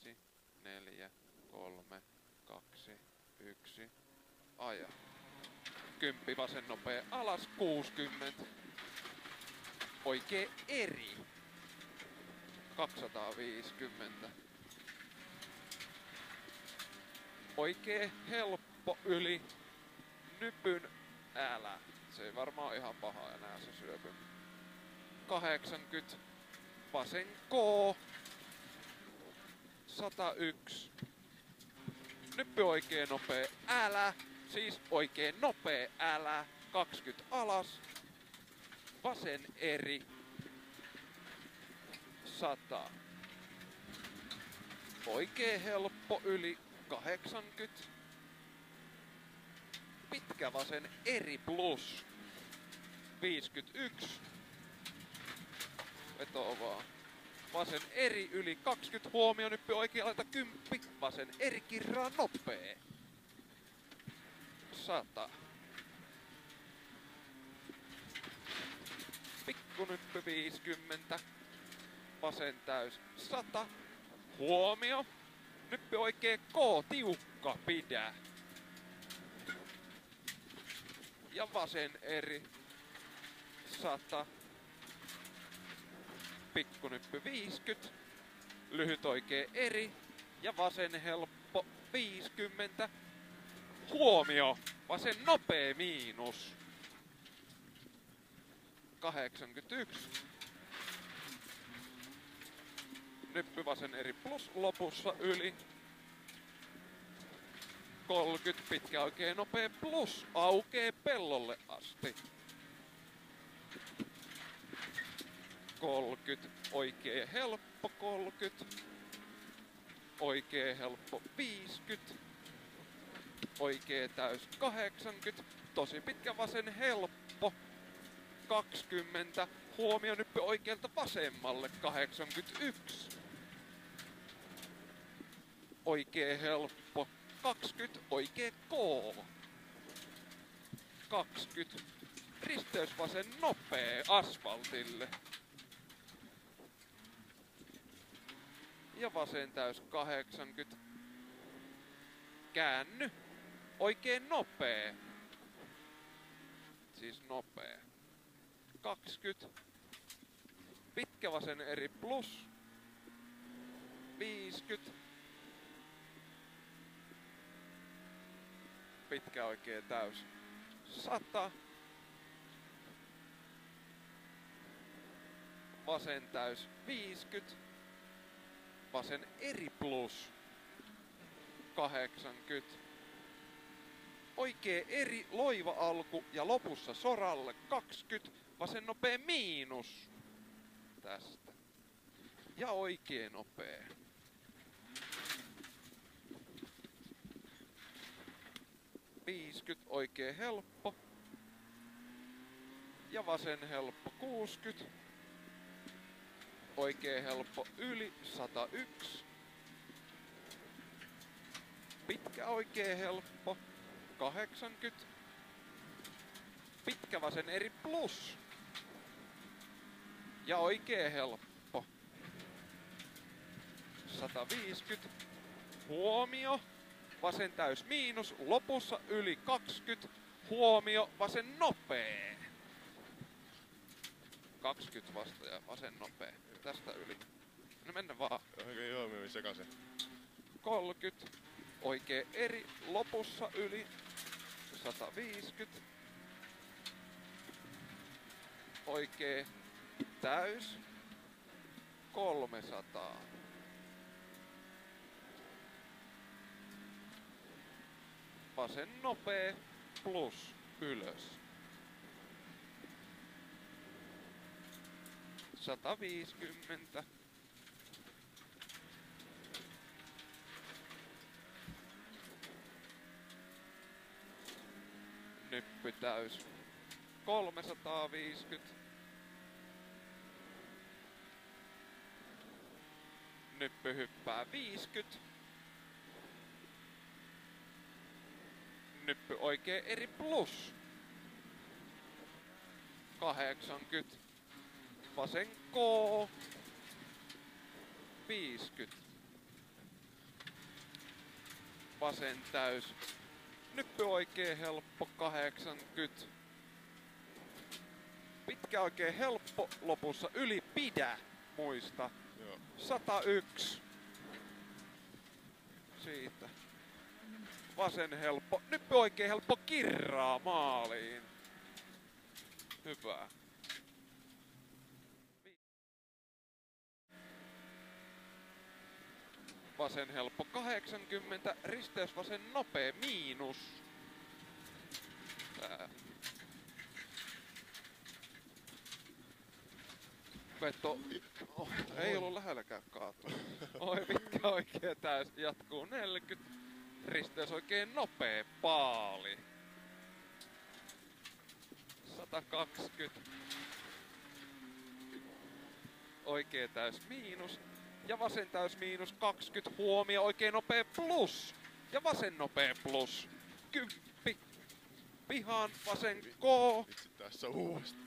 5, 4, 3, 2, 1. Aja. 10 vasen nopea alas, 60. Oikee eri. 250. Oikee helppo yli. Nypyn älä. Se ei varmaan ole ihan paha enää se syöpy. 80. Vasen K. 101. Nyppy oikee nopea älä. Siis oikee nopea älä. 20 alas. Vasen eri. 100. Oikee helppo yli. 80. Pitkä vasen eri plus. 51. Vetoo vaan. Vasen eri yli 20. Huomio nyppy oikea laita 10. Vasen eri kirraa nopee. 100. Pikku nyppy 50. Vasen täys 100. Huomio. Nyppy oikee K, tiukka, pidä. Ja vasen eri 100. Pikku nyppy 50. Lyhyt oikee eri. Ja vasen helppo 50. Huomio. Vasen nopee miinus. 81. Nyppy vasen eri plus lopussa yli. 30 pitkä oikee nopea plus aukee pellolle asti. 30 oikee helppo 30. Oikee helppo 50. Oikee täys 80. Tosi pitkä vasen helppo 20. Huomio nyppy oikealta vasemmalle 81. Oikee helppo 20. Oikee K. 20. Risteys vasen nopee asfaltille. Ja vasen täys 80. Käänny. Oikein nopee. Siis nopee. 20. Pitkä vasen eri plus. 50. Pitkä oikee täys 100. Vasen täys 50. Vasen eri plus 80. Oikee eri loiva alku ja lopussa soralle 20. Vasen nopea miinus tästä. Ja oikee nopea. Oikee helppo. Ja vasen helppo 60. Oikee helppo yli 101. Pitkä oikee helppo 80. Pitkä vasen eri plus. Ja oikee helppo 150. Huomio. Vasen täys miinus. Lopussa yli 20. Huomio. Vasen nopee. 20 vasta ja vasen nopee. Tästä yli. No mennä vaan. Joo, meni sekaisin. 30. Oikee eri. Lopussa yli 150. Oikee täys 300. Vasen nopee plus ylös. 150. Nyppy täys 350. Nyppy hyppää 50. Nyppy oikee eri plus 80. Vasen K 50. vasen täys. Nyppy oikein helppo 80. Pitkä oikein helppo lopussa yli pidä, muista. Joo. 101. Siitä. Vasen helppo. Nyppy oikein helppo kirraa maaliin. Hyvä. Vasen helppo 80, risteys vasen nopee miinus. Tää. Veto. Oh, ei ollut lähelläkään kaatua. Oi pitkä oikee täys. Jatkuu 40. Risteys oikein nopee paali. 120. Oikee täys miinus. Ja vasen täys miinus 20. Huomio oikein nopee plus. Ja vasen nopee plus. 10. Pihaan vasen K. Vitsi tässä uudestaan.